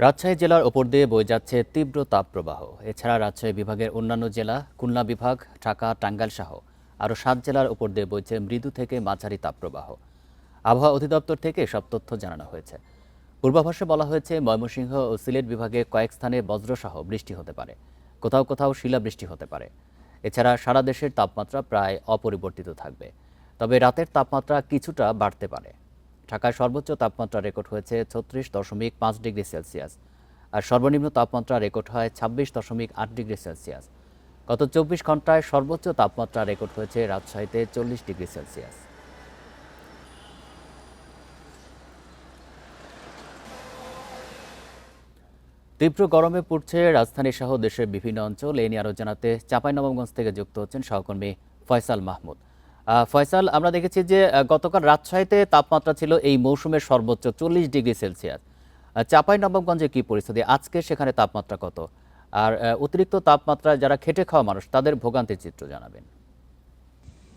রাজশাহী জেলার ওপর দিয়ে বয়ে যাচ্ছে তীব্র তাপপ্রবাহ। এছাড়া রাজশাহী বিভাগের অন্যান্য জেলা, খুলনা বিভাগ, ঢাকা, টাঙ্গাইল সহ আরও ৭ জেলার ওপর দিয়ে বইছে মৃদু থেকে মাঝারি তাপপ্রবাহ। আবহাওয়া অধিদপ্তর থেকে সব তথ্য জানানো হয়েছে। পূর্বাভাসে বলা হয়েছে, ময়মনসিংহ ও সিলেট বিভাগে কয়েক স্থানে বজ্রসহ বৃষ্টি হতে পারে, কোথাও কোথাও শিলাবৃষ্টি হতে পারে। এছাড়া সারা দেশের তাপমাত্রা প্রায় অপরিবর্তিত থাকবে, তবে রাতের তাপমাত্রা কিছুটা বাড়তে পারে। ঢাকায় সর্বোচ্চ তাপমাত্রা রেকর্ড হয়েছে ৩৬.৫ ডিগ্রি সেলসিয়াস, আর সর্বনিম্ন তাপমাত্রা রেকর্ড হয় ২৬.৮ ডিগ্রি সেলসিয়াস। গত ২৪ ঘন্টায় সর্বোচ্চ তাপমাত্রা রেকর্ড হয়েছে রাজশাহীতে ৪০ ডিগ্রি সেলসিয়াস। তীব্র গরমে পড়ছে রাজধানী সহ দেশের বিভিন্ন অঞ্চল। এই নিয়ে আরও জানাতে চাঁপাইনবাবগঞ্জ থেকে যুক্ত হচ্ছেন সহকর্মী ফয়সাল মাহমুদ। ফয়সাল, আমরা দেখেছি যে গতকাল রাজশাহীতে তাপমাত্রা ছিল এই মৌসুমের সর্বোচ্চ ৪০ ডিগ্রি সেলসিয়াস। চাঁপাইনবাবগঞ্জে কি পরিস্থিতি, আজকে সেখানে তাপমাত্রা কত? আর অতিরিক্ত তাপমাত্রায় যারা খেটে খাওয়া মানুষ, তাদের ভোগান্তির চিত্র জানাবেন।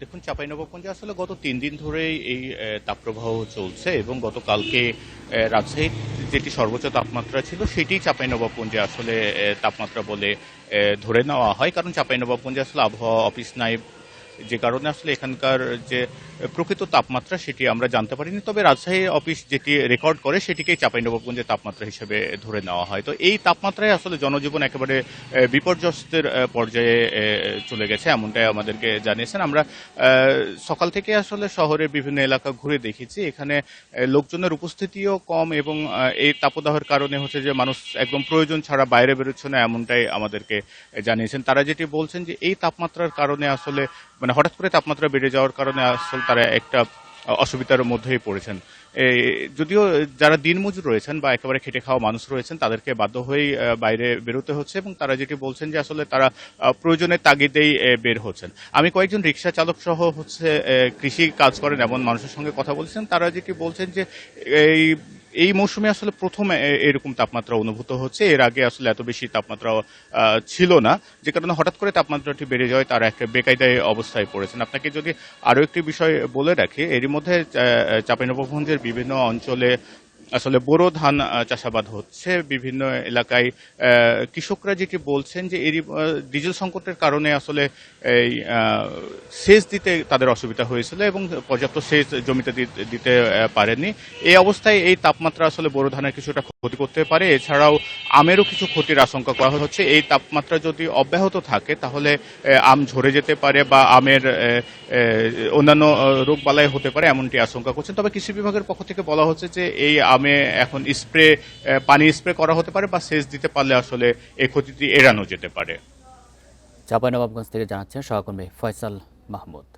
দেখুন, চাঁপাইনবাবগঞ্জে আসলে গত ৩ দিন ধরেই এই তাপপ্রবাহ চলছে এবং গতকালকে রাজশাহীর যেটি সর্বোচ্চ তাপমাত্রা ছিল সেটি চাঁপাইনবাবগঞ্জে আসলে তাপমাত্রা বলে ধরে নেওয়া হয়, কারণ চাঁপাইনবাবগঞ্জে আসলে আবহাওয়া অফিস নাই, যে কারণে আসলে এখানকার যে প্রকৃত তাপমাত্রা সেটি আমরা জানতে পারিনি। তবে রাজশাহী অফিস যেটি রেকর্ড করে সেটিকেই চাঁপাইনবাবগঞ্জের তাপমাত্রা হিসেবে ধরে নেওয়া হয়। তো এই তাপমাত্রায় আসলে জনজীবন একেবারে বিপর্যস্তের পর্যায়ে চলে গেছে, এমনটাই আমাদেরকে জানিয়েছেন। আমরা সকাল থেকে আসলে শহরের বিভিন্ন এলাকা ঘুরে দেখেছি, এখানে লোকজনের উপস্থিতিও কম এবং এই তাপদাহের কারণে হচ্ছে যে মানুষ একদম প্রয়োজন ছাড়া বাইরে বেরোচ্ছে না, এমনটাই আমাদেরকে জানিয়েছেন। তারা যেটি বলছেন যে এই তাপমাত্রার কারণে আসলে হঠাৎ করে তাপমাত্রা বেড়ে যাওয়ার কারণে আসলে তারা একটা অসুবিধার মধ্যেই পড়েছেন। যদিও যারা দিনমজুর রয়েছেন বা একেবারে খেটে খাওয়া মানুষ রয়েছেন তাদেরকে বাধ্য হয়েই বাইরে বেরোতে হচ্ছে এবং তারা যেটি বলছেন যে আসলে তারা প্রয়োজনের তাগিদেই বের হচ্ছেন। আমি কয়েকজন রিক্সা চালক সহ হচ্ছে কৃষি কাজ করেন এমন মানুষের সঙ্গে কথা বলছেন, তারা যেটি বলছেন যে এই এই মৌসুমে আসলে প্রথম এরকম তাপমাত্রা অনুভূত হচ্ছে। এর আগে আসলে এত বেশি তাপমাত্রা ছিল না, যে কারণে হঠাৎ করে তাপমাত্রাটি বেড়ে যায়, তারা একটা বেকায়দায় অবস্থায় পড়েছেন। আপনাকে যদি আরো একটি বিষয় বলে রাখি, এরই মধ্যে চাঁপাইনবাবগঞ্জের বিভিন্ন অঞ্চলে আসলে বোরো ধান চাষাবাদ হচ্ছে। বিভিন্ন এলাকায় কৃষকরা যেটি বলছেন যে এরই ডিজেল সংকটের কারণে আসলে এই সেচ দিতে তাদের অসুবিধা হয়েছিল এবং পর্যাপ্ত সেচ জমিতে দিতে পারেনি। এই অবস্থায় এই তাপমাত্রা আসলে বোরো ধানের কিছুটা ক্ষতি করতে পারে। এছাড়াও আমেরও কিছু ক্ষতির আশঙ্কা করা হচ্ছে। এই তাপমাত্রা যদি অব্যাহত থাকে তাহলে আম ঝরে যেতে পারে বা আমের অন্যান্য রোগবালাই হতে পারে, এমনটি আশঙ্কা করছেন। তবে কৃষি বিভাগের পক্ষ থেকে বলা হচ্ছে যে এই আমে এখন পানি স্প্রে করা হতে পারে বা সেচ দিতে পারলে আসলে এই ক্ষতিটি এড়ানো যেতে পারে। চাঁপাইনবাবগঞ্জ থেকে জানাচ্ছেন সহকর্মী ফয়সাল মাহমুদ।